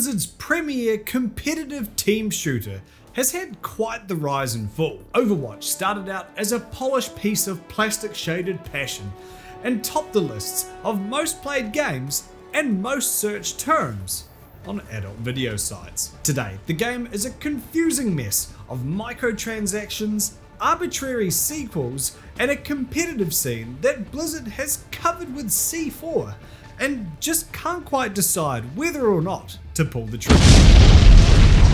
Blizzard's premier competitive team shooter has had quite the rise and fall. Overwatch started out as a polished piece of plastic shaded passion and topped the lists of most played games and most searched terms on adult video sites. Today, the game is a confusing mess of microtransactions, arbitrary sequels, and a competitive scene that Blizzard has covered with C4 and just can't quite decide whether or not to pull the trigger.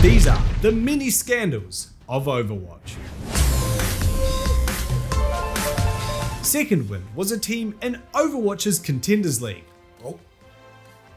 These are the mini scandals of Overwatch. Second Wind was a team in Overwatch's Contenders League,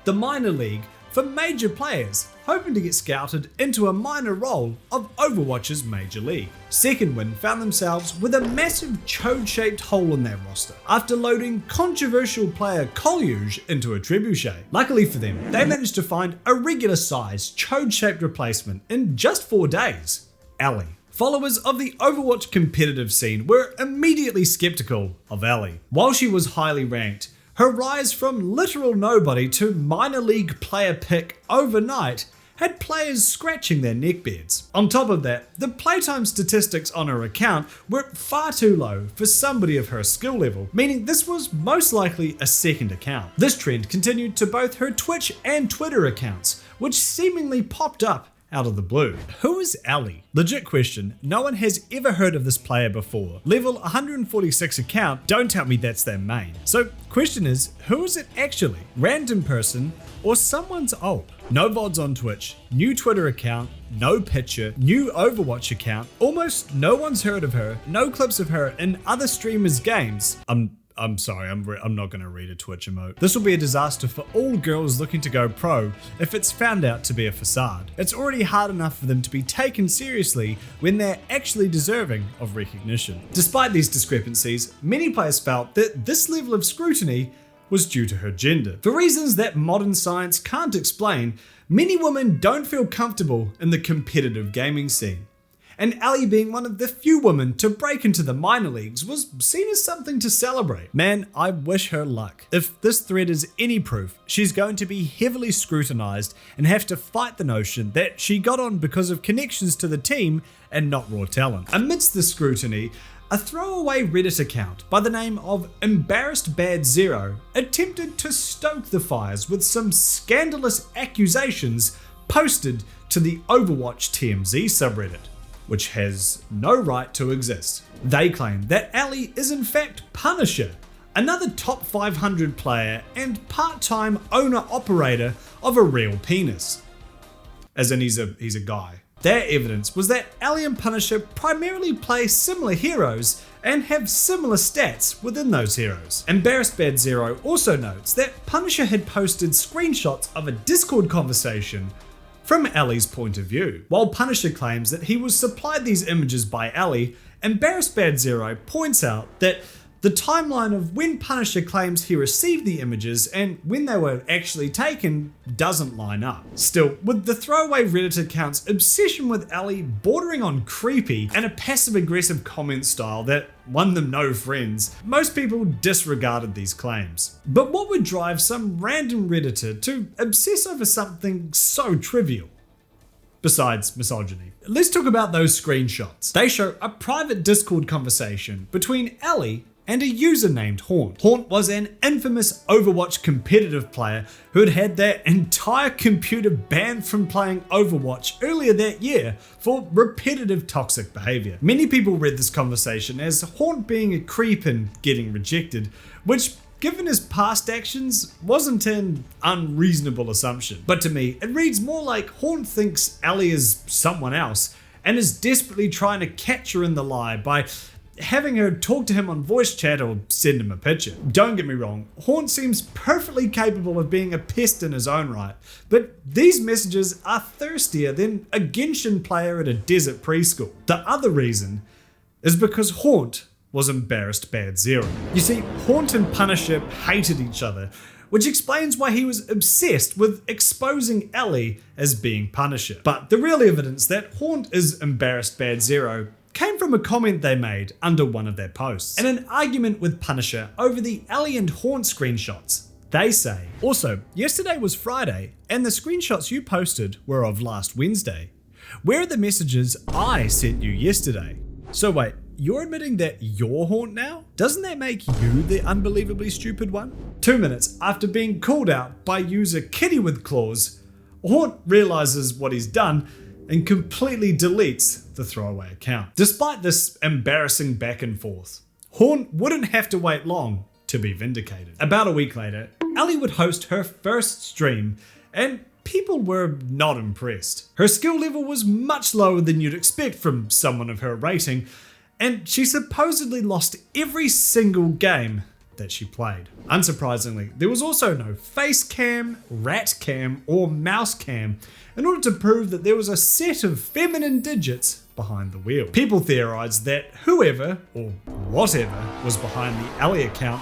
the minor league for major players hoping to get scouted into a minor role of Overwatch's major league. Second Wind found themselves with a massive chode-shaped hole in their roster after loading controversial player Kolyuj into a trebuchet. Luckily for them, they managed to find a regular size chode-shaped replacement in just 4 days, Ellie. Followers of the Overwatch competitive scene were immediately skeptical of Ellie. While she was highly ranked, her rise from literal nobody to minor league player pick overnight had players scratching their neckbeards. On top of that, the playtime statistics on her account were far too low for somebody of her skill level, meaning this was most likely a second account. This trend continued to both her Twitch and Twitter accounts, which seemingly popped up out of the blue. Who is Ellie? Legit question, no one has ever heard of this player before. Level 146 account, don't tell me that's their main. So question is, who is it actually? Random person or someone's alt? No VODs on Twitch, new Twitter account, no picture, new Overwatch account, almost no one's heard of her, no clips of her in other streamers' games. I'm sorry, I'm not going to read a Twitch emote. This will be a disaster for all girls looking to go pro if it's found out to be a facade. It's already hard enough for them to be taken seriously when they're actually deserving of recognition. Despite these discrepancies, many players felt that this level of scrutiny was due to her gender. For reasons that modern science can't explain, many women don't feel comfortable in the competitive gaming scene. And Ellie, being one of the few women to break into the minor leagues, was seen as something to celebrate. Man, I wish her luck. If this thread is any proof, she's going to be heavily scrutinized and have to fight the notion that she got on because of connections to the team and not raw talent. Amidst the scrutiny, a throwaway Reddit account by the name of Embarrassed Bad Zero attempted to stoke the fires with some scandalous accusations posted to the Overwatch TMZ subreddit, which has no right to exist. They claim that Ellie is in fact Punisher, another top 500 player and part-time owner-operator of a real penis. As in he's a guy. Their evidence was that Ellie and Punisher primarily play similar heroes and have similar stats within those heroes. Embarrassed Bad Zero also notes that Punisher had posted screenshots of a Discord conversation from Ellie's point of view. While Punisher claims that he was supplied these images by Ellie, Embarrassed Bad Zero points out that the timeline of when Punisher claims he received the images and when they were actually taken doesn't line up. Still, with the throwaway Reddit account's obsession with Ellie bordering on creepy and a passive-aggressive comment style that won them no friends, most people disregarded these claims. But what would drive some random Redditor to obsess over something so trivial? Besides misogyny. Let's talk about those screenshots. They show a private Discord conversation between Ellie and a user named Haunt. Haunt was an infamous Overwatch competitive player who had had their entire computer banned from playing Overwatch earlier that year for repetitive toxic behavior. Many people read this conversation as Haunt being a creep and getting rejected, which, given his past actions, wasn't an unreasonable assumption. But to me, it reads more like Haunt thinks Ellie is someone else and is desperately trying to catch her in the lie by having her talk to him on voice chat or send him a picture. Don't get me wrong, Haunt seems perfectly capable of being a pest in his own right, but these messages are thirstier than a Genshin player at a desert preschool. The other reason is because Haunt was Embarrassed Bad Zero. You see, Haunt and Punisher hated each other, which explains why he was obsessed with exposing Ellie as being Punisher. But the real evidence that Haunt is Embarrassed Bad Zero came from a comment they made under one of their posts. In an argument with Punisher over the Ellie and Haunt screenshots, they say. Also, yesterday was Friday, and the screenshots you posted were of last Wednesday. Where are the messages I sent you yesterday? So wait, you're admitting that you're Haunt now? Doesn't that make you the unbelievably stupid one? 2 minutes after being called out by user Kitty with Claws, Haunt realizes what he's done and completely deletes the throwaway account. Despite this embarrassing back and forth, Haunt wouldn't have to wait long to be vindicated. About a week later, Ellie would host her first stream, and people were not impressed. Her skill level was much lower than you'd expect from someone of her rating, and she supposedly lost every single game that she played. Unsurprisingly, there was also no face cam, rat cam, or mouse cam in order to prove that there was a set of feminine digits behind the wheel. People theorized that whoever, or whatever, was behind the Ellie account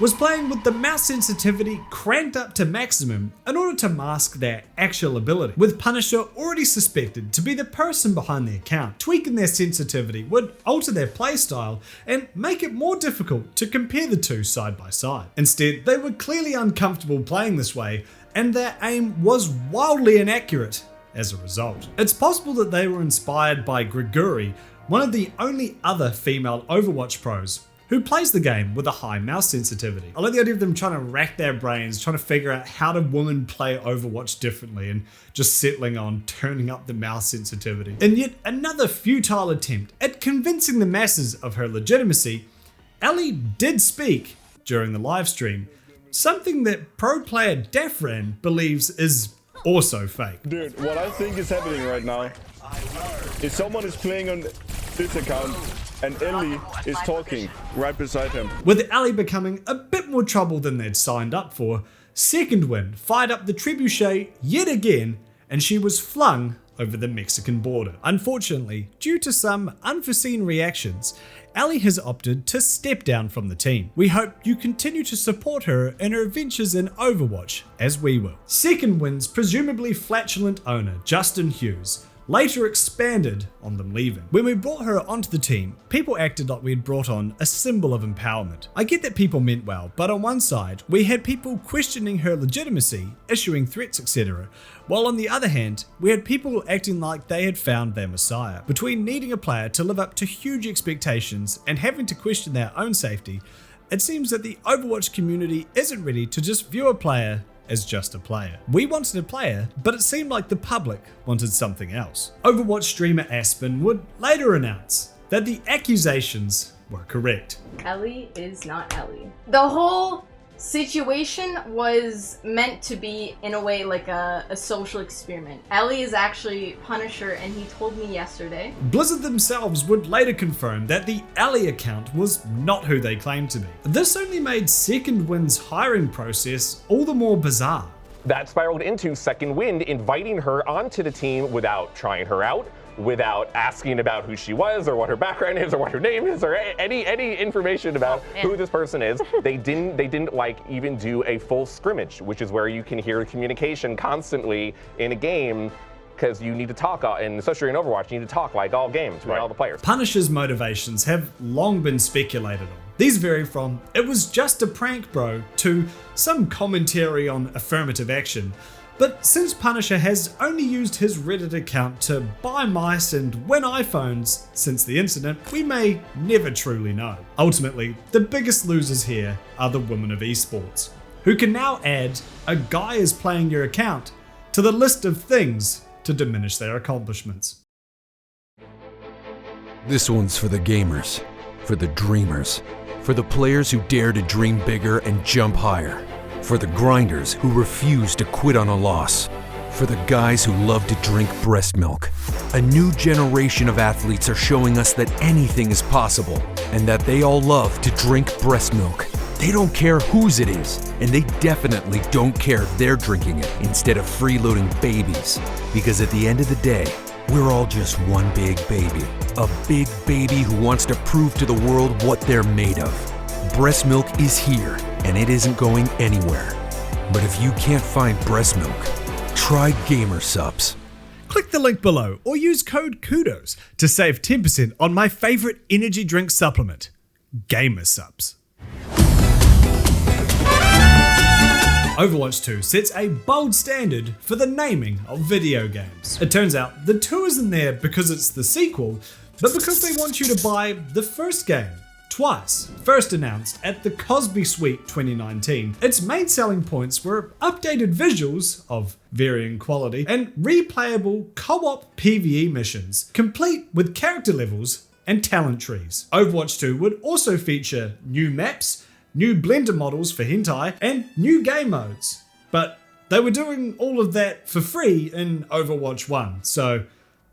was playing with the mouse sensitivity cranked up to maximum in order to mask their actual ability, with Punisher already suspected to be the person behind the account. Tweaking their sensitivity would alter their playstyle and make it more difficult to compare the two side by side. Instead, they were clearly uncomfortable playing this way, and their aim was wildly inaccurate as a result. It's possible that they were inspired by Gregory, one of the only other female Overwatch pros who plays the game with a high mouse sensitivity. I like the idea of them trying to rack their brains, trying to figure out how do women play Overwatch differently and just settling on turning up the mouse sensitivity. In yet another futile attempt at convincing the masses of her legitimacy, Ellie did speak during the live stream, something that pro player Dafran believes is also fake. Dude, what I think is happening right now is someone is playing on this account and Ellie is talking right beside him. With Ellie becoming a bit more trouble than they'd signed up for, Second Wind fired up the trebuchet yet again, and she was flung over the Mexican border. Unfortunately, due to some unforeseen reactions, Ellie has opted to step down from the team. We hope you continue to support her in her adventures in Overwatch, as we will. Second Wind's presumably flatulent owner, Justin Hughes, later expanded on them leaving. When we brought her onto the team, people acted like we had brought on a symbol of empowerment. I get that people meant well, but on one side, we had people questioning her legitimacy, issuing threats, etc., while on the other hand, we had people acting like they had found their messiah. Between needing a player to live up to huge expectations and having to question their own safety, it seems that the Overwatch community isn't ready to just view a player as just a player. We wanted a player, but it seemed like the public wanted something else. Overwatch streamer Aspen would later announce that the accusations were correct. Ellie is not Ellie. The whole situation was meant to be, in a way, like a social experiment. Ellie is actually Punisher, and he told me yesterday. Blizzard themselves would later confirm that the Ellie account was not who they claimed to be. This only made Second Wind's hiring process all the more bizarre. That spiraled into Second Wind inviting her onto the team without trying her out, without asking about who she was or what her background is or what her name is or any information about who this person is. They didn't like even do a full scrimmage, which is where you can hear communication constantly in a game, because you need to talk, and especially in Overwatch, you need to talk like all games with all the players. Punisher's motivations have long been speculated on. These vary from "it was just a prank, bro" to some commentary on affirmative action. But since Punisher has only used his Reddit account to buy mice and win iPhones since the incident, we may never truly know. Ultimately, the biggest losers here are the women of esports, who can now add "a guy is playing your account" to the list of things to diminish their accomplishments. This one's for the gamers, for the dreamers, for the players who dare to dream bigger and jump higher, for the grinders who refuse to quit on a loss, for the guys who love to drink breast milk. A new generation of athletes are showing us that anything is possible and that they all love to drink breast milk. They don't care whose it is, and they definitely don't care if they're drinking it instead of freeloading babies. Because at the end of the day, we're all just one big baby. A big baby who wants to prove to the world what they're made of. Breast milk is here, and it isn't going anywhere. But if you can't find breast milk, try Gamer Subs. Click the link below or use code KUDOS to save 10% on my favorite energy drink supplement, Gamer Subs. Overwatch 2 sets a bold standard for the naming of video games. It turns out the 2 isn't there because it's the sequel, but because they want you to buy the first game twice. First announced at the Cosby Suite 2019, its main selling points were updated visuals of varying quality and replayable co-op PvE missions, complete with character levels and talent trees. Overwatch 2 would also feature new maps, new blender models for hentai, and new game modes. But they were doing all of that for free in Overwatch 1, so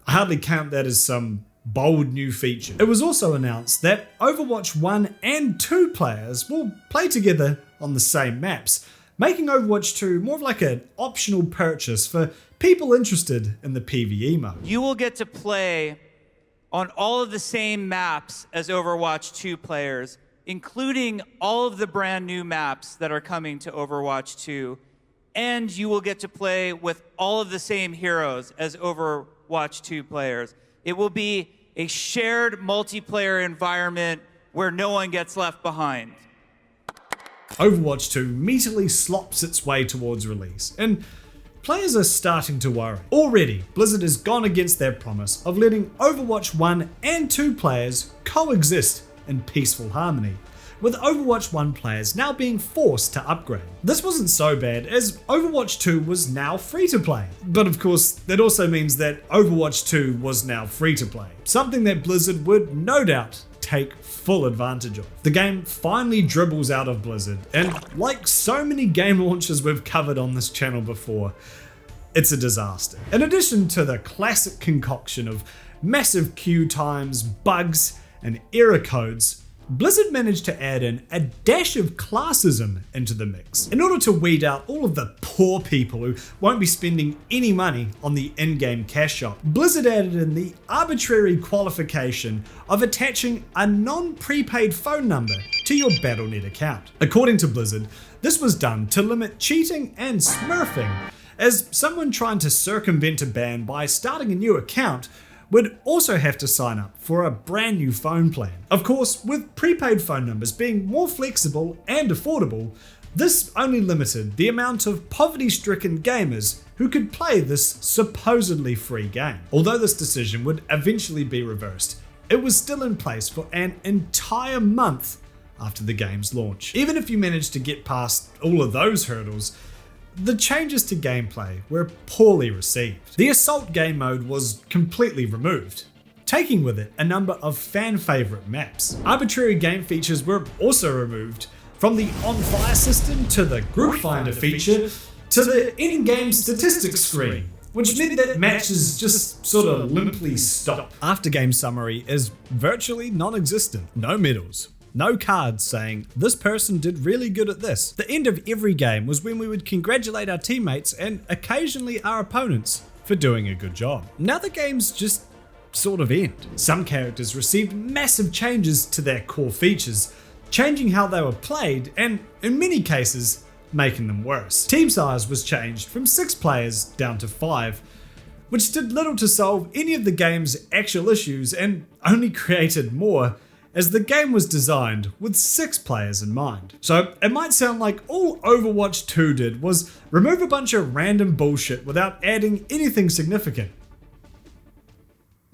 I hardly count that as some bold new feature. It was also announced that Overwatch 1 and 2 players will play together on the same maps, making Overwatch 2 more of like an optional purchase for people interested in the PvE mode. You will get to play on all of the same maps as Overwatch 2 players, including all of the brand new maps that are coming to Overwatch 2, and you will get to play with all of the same heroes as Overwatch 2 players. It will be a shared multiplayer environment where no one gets left behind. Overwatch 2 meatily slops its way towards release, and players are starting to worry. Already, Blizzard has gone against their promise of letting Overwatch 1 and 2 players coexist in peaceful harmony, with Overwatch 1 players now being forced to upgrade. This wasn't so bad, as Overwatch 2 was now free to play. But of course, that also means that Overwatch 2 was now free to play, something that Blizzard would no doubt take full advantage of. The game finally dribbles out of Blizzard, and like so many game launches we've covered on this channel before, it's a disaster. In addition to the classic concoction of massive queue times, bugs, and error codes, Blizzard managed to add in a dash of classism into the mix. In order to weed out all of the poor people who won't be spending any money on the in-game cash shop, Blizzard added in the arbitrary qualification of attaching a non-prepaid phone number to your Battle.net account. According to Blizzard, this was done to limit cheating and smurfing, as someone trying to circumvent a ban by starting a new account would also have to sign up for a brand new phone plan. Of course, with prepaid phone numbers being more flexible and affordable, this only limited the amount of poverty-stricken gamers who could play this supposedly free game. Although this decision would eventually be reversed, it was still in place for an entire month after the game's launch. Even if you managed to get past all of those hurdles, the changes to gameplay were poorly received. The Assault game mode was completely removed, taking with it a number of fan-favourite maps. Arbitrary game features were also removed, from the on-fire system to the group finder feature to the in-game statistics screen, which meant that matches just sort of limply stop. After-game summary is virtually non-existent. No medals. No cards saying, this person did really good at this. The end of every game was when we would congratulate our teammates and occasionally our opponents for doing a good job. Now the games just sort of end. Some characters received massive changes to their core features, changing how they were played and, in many cases, making them worse. Team size was changed from 6 players down to 5, which did little to solve any of the game's actual issues and only created more, as the game was designed with 6 players in mind. So it might sound like all Overwatch 2 did was remove a bunch of random bullshit without adding anything significant.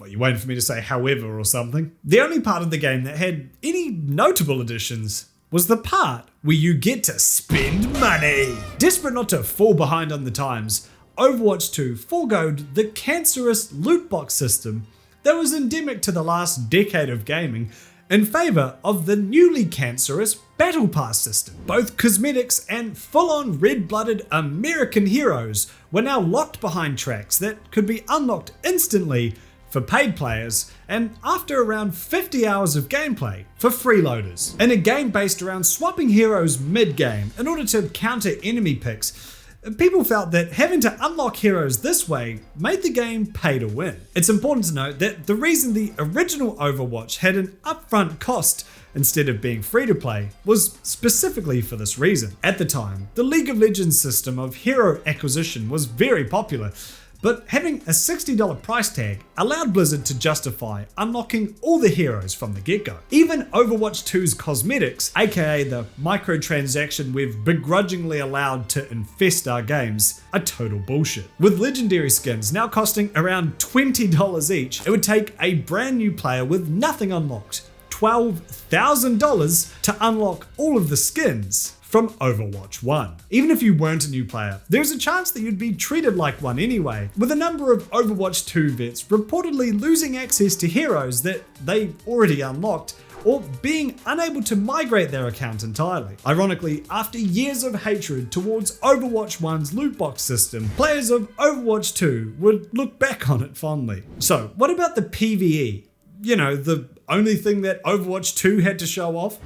Well, you waited for me to say however or something. The only part of the game that had any notable additions was the part where you get to spend money. Desperate not to fall behind on the times, Overwatch 2 foregoed the cancerous loot box system that was endemic to the last decade of gaming in favour of the newly cancerous Battle Pass system. Both cosmetics and full-on red-blooded American heroes were now locked behind tracks that could be unlocked instantly for paid players, and after around 50 hours of gameplay for freeloaders. In a game based around swapping heroes mid-game in order to counter enemy picks, people felt that having to unlock heroes this way made the game pay to win. It's important to note that the reason the original Overwatch had an upfront cost instead of being free to play was specifically for this reason. At the time, the League of Legends system of hero acquisition was very popular, But having a $60 price tag allowed Blizzard to justify unlocking all the heroes from the get-go. Even Overwatch 2's cosmetics, aka the microtransaction we've begrudgingly allowed to infest our games, are total bullshit. With legendary skins now costing around $20 each, it would take a brand new player with nothing unlocked $12,000 to unlock all of the skins from Overwatch 1. Even if you weren't a new player, there's a chance that you'd be treated like one anyway, with a number of Overwatch 2 vets reportedly losing access to heroes that they already unlocked, or being unable to migrate their account entirely. Ironically, after years of hatred towards Overwatch 1's loot box system, players of Overwatch 2 would look back on it fondly. So, what about the PvE? You know, the only thing that Overwatch 2 had to show off?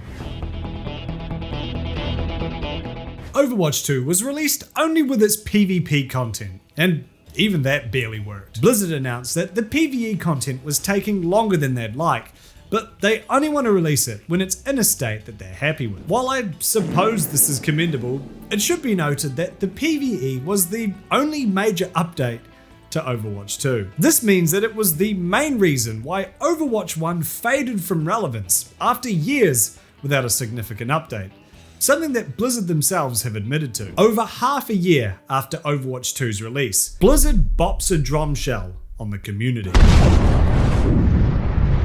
Overwatch 2 was released only with its PvP content, and even that barely worked. Blizzard announced that the PvE content was taking longer than they'd like, but they only want to release it when it's in a state that they're happy with. While I suppose this is commendable, it should be noted that the PvE was the only major update to Overwatch 2. This means that it was the main reason why Overwatch 1 faded from relevance after years without a significant update. Something that Blizzard themselves have admitted to. Over half a year after Overwatch 2's release, Blizzard bops a drum shell on the community.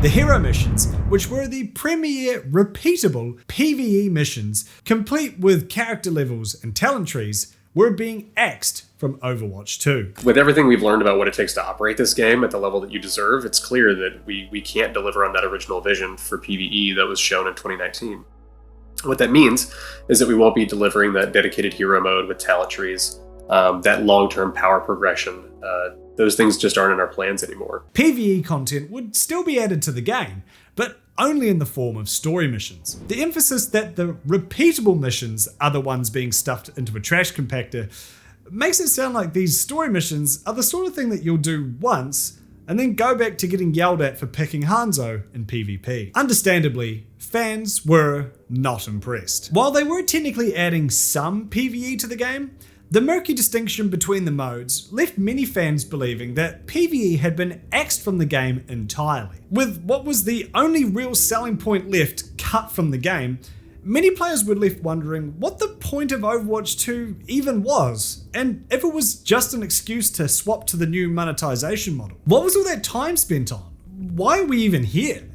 The hero missions, which were the premier repeatable PvE missions, complete with character levels and talent trees, were being axed from Overwatch 2. With everything we've learned about what it takes to operate this game at the level that you deserve, it's clear that we can't deliver on that original vision for PvE that was shown in 2019. What that means is that we won't be delivering that dedicated hero mode with talent trees, that long-term power progression. Those things just aren't in our plans anymore. PvE content would still be added to the game, but only in the form of story missions. The emphasis that the repeatable missions are the ones being stuffed into a trash compactor makes it sound like these story missions are the sort of thing that you'll do once and then go back to getting yelled at for picking Hanzo in PvP. Understandably, fans were not impressed. While they were technically adding some PvE to the game, the murky distinction between the modes left many fans believing that PvE had been axed from the game entirely. With what was the only real selling point left cut from the game, many players were left wondering what the point of Overwatch 2 even was, and if it was just an excuse to swap to the new monetization model. What was all that time spent on? Why are we even here?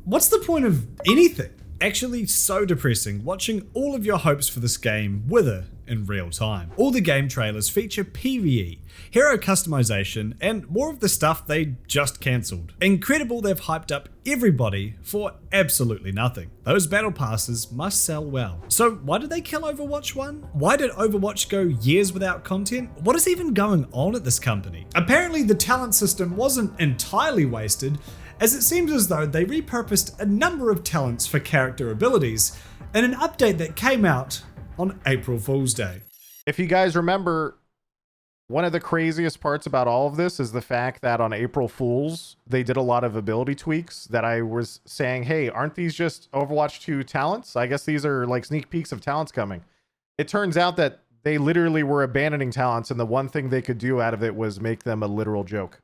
What's the point of anything? Actually, so depressing watching all of your hopes for this game wither in real time. All the game trailers feature PvE, hero customization, and more of the stuff they just cancelled. Incredible they've hyped up everybody for absolutely nothing. Those battle passes must sell well. So why did they kill Overwatch 1? Why did Overwatch go years without content? What is even going on at this company? Apparently the talent system wasn't entirely wasted, as it seems as though they repurposed a number of talents for character abilities in an update that came out on April Fool's Day. If you guys remember, one of the craziest parts about all of this is the fact that on April Fool's, they did a lot of ability tweaks that I was saying, hey, aren't these just Overwatch 2 talents? I guess these are like sneak peeks of talents coming. It turns out that they literally were abandoning talents, and the one thing they could do out of it was make them a literal joke.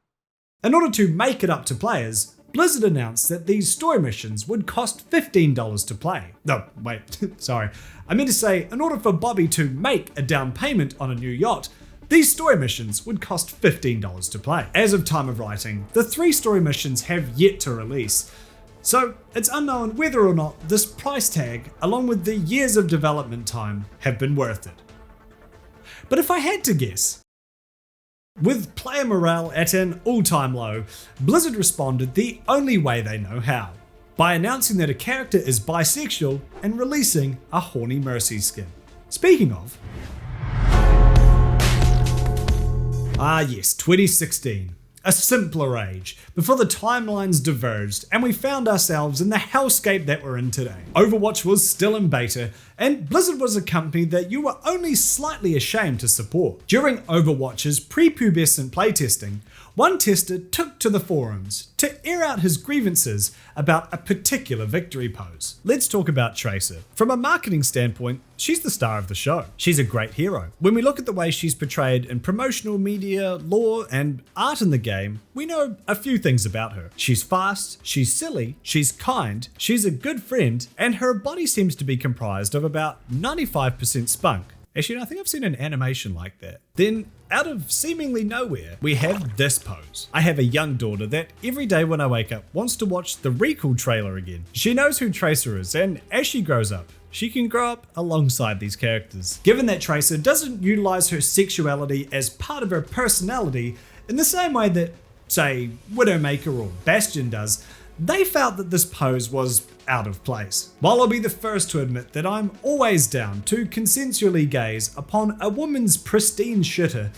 In order to make it up to players, Blizzard announced that these story missions would cost $15 to play. No, wait, sorry. I meant to say, in order for Bobby to make a down payment on a new yacht, these story missions would cost $15 to play. As of time of writing, the 3 story missions have yet to release, so it's unknown whether or not this price tag, along with the years of development time, have been worth it. But if I had to guess, with player morale at an all-time low, Blizzard responded the only way they know how, by announcing that a character is bisexual and releasing a horny Mercy skin. Speaking of... yes, 2016. A simpler age, before the timelines diverged and we found ourselves in the hellscape that we're in today. Overwatch was still in beta, and Blizzard was a company that you were only slightly ashamed to support. During Overwatch's prepubescent playtesting, one tester took to the forums to air out his grievances about a particular victory pose. Let's talk about Tracer. From a marketing standpoint, she's the star of the show. She's a great hero. When we look at the way she's portrayed in promotional media, lore, and art in the game, we know a few things about her. She's fast, she's silly, she's kind, she's a good friend, and her body seems to be comprised of about 95% spunk. Actually, I think I've seen an animation like that. Then, out of seemingly nowhere, we have this pose. I have a young daughter that every day when I wake up wants to watch the Recall trailer again. She knows who Tracer is, and as she grows up, she can grow up alongside these characters. Given that Tracer doesn't utilize her sexuality as part of her personality in the same way that, say, Widowmaker or Bastion does, they felt that this pose was out of place. While I'll be the first to admit that I'm always down to consensually gaze upon a woman's pristine shitter,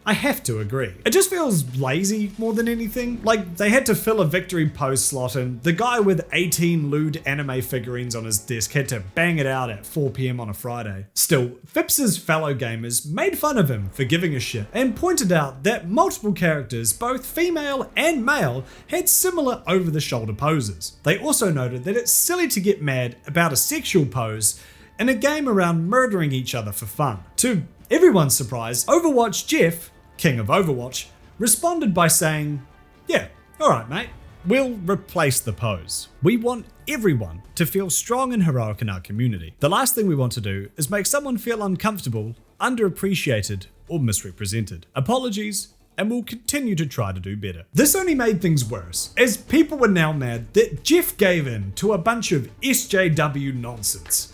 I have to agree. It just feels lazy more than anything. Like they had to fill a victory pose slot and the guy with 18 lewd anime figurines on his desk had to bang it out at 4 PM on a Friday. Still, Phipps' fellow gamers made fun of him for giving a shit and pointed out that multiple characters, both female and male, had similar over-the-shoulder poses. They also noted that it's silly to get mad about a sexual pose in a game around murdering each other for fun. To everyone's surprise, Overwatch Jeff, King of Overwatch, responded by saying, "Yeah, alright mate, we'll replace the pose. We want everyone to feel strong and heroic in our community. The last thing we want to do is make someone feel uncomfortable, underappreciated, or misrepresented. Apologies, and we'll continue to try to do better." This only made things worse, as people were now mad that Jeff gave in to a bunch of SJW nonsense.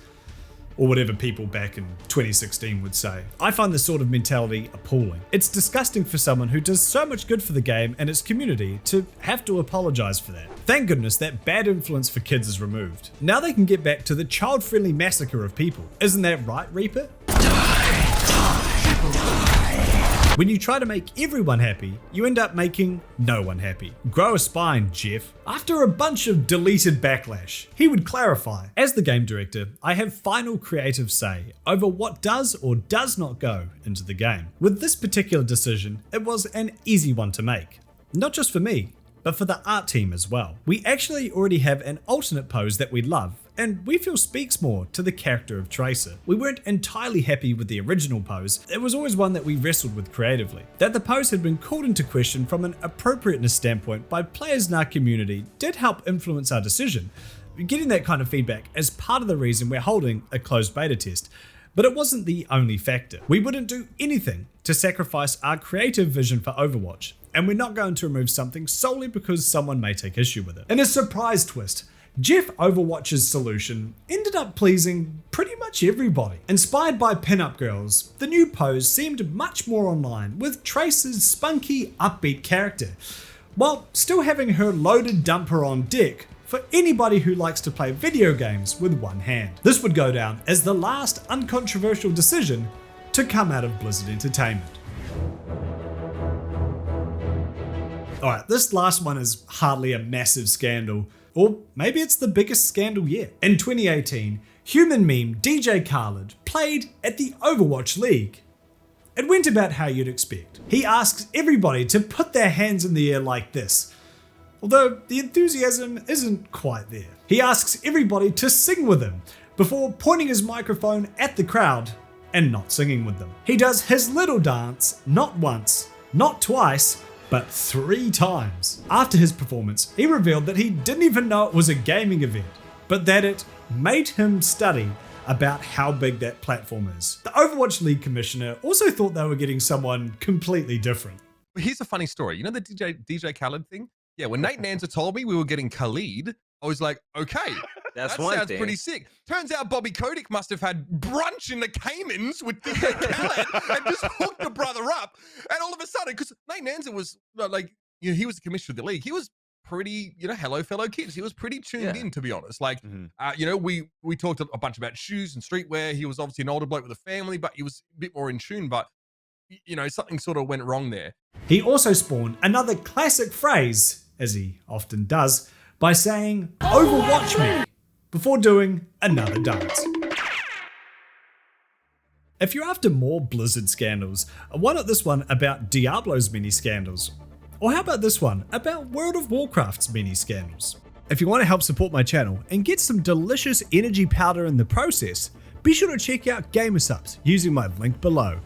Or whatever people back in 2016 would say. I find this sort of mentality appalling. It's disgusting for someone who does so much good for the game and its community to have to apologize for that. Thank goodness that bad influence for kids is removed. Now they can get back to the child-friendly massacre of people. Isn't that right, Reaper? When you try to make everyone happy, you end up making no one happy. Grow a spine, Jeff. After a bunch of deleted backlash, he would clarify, "As the game director, I have final creative say over what does or does not go into the game." With this particular decision, it was an easy one to make. Not just for me, but for the art team as well. We actually already have an alternate pose that we love, and we feel speaks more to the character of Tracer. We weren't entirely happy with the original pose. It was always one that we wrestled with creatively. That the pose had been called into question from an appropriateness standpoint by players in our community did help influence our decision. Getting that kind of feedback is part of the reason we're holding a closed beta test. But it wasn't the only factor. We wouldn't do anything to sacrifice our creative vision for Overwatch, and we're not going to remove something solely because someone may take issue with it. In a surprise twist, Jeff Overwatch's solution ended up pleasing pretty much everybody. Inspired by pinup girls, the new pose seemed much more online with Tracer's spunky, upbeat character, while still having her loaded dumper on deck for anybody who likes to play video games with one hand. This would go down as the last uncontroversial decision to come out of Blizzard Entertainment. Alright, this last one is hardly a massive scandal, or maybe it's the biggest scandal yet. In 2018, human meme DJ Khalid played at the Overwatch League. It went about how you'd expect. He asks everybody to put their hands in the air like this, although the enthusiasm isn't quite there. He asks everybody to sing with him before pointing his microphone at the crowd and not singing with them. He does his little dance not once, not twice, but 3 times. After his performance, he revealed that he didn't even know it was a gaming event, but that it made him study about how big that platform is. The Overwatch League commissioner also thought they were getting someone completely different. Here's a funny story. You know the DJ Khalid thing? Yeah, when Nate Nanza told me we were getting Khalid, I was like, okay, that sounds pretty sick. Turns out Bobby Kotick must have had brunch in the Caymans with DJ Khalid and just hooked the brother up. And all of a sudden, because Nate Nanza was like, you know, he was the commissioner of the league. He was pretty, you know, hello fellow kids. He was pretty tuned in, to be honest. Like, you know, we talked a bunch about shoes and streetwear. He was obviously an older bloke with a family, but he was a bit more in tune. But, you know, something sort of went wrong there. He also spawned another classic phrase, as he often does, by saying, "Overwatch me," before doing another dance. If you're after more Blizzard scandals, why not this one about Diablo's many scandals? Or how about this one about World of Warcraft's many scandals? If you want to help support my channel and get some delicious energy powder in the process, be sure to check out Gamer Subs using my link below.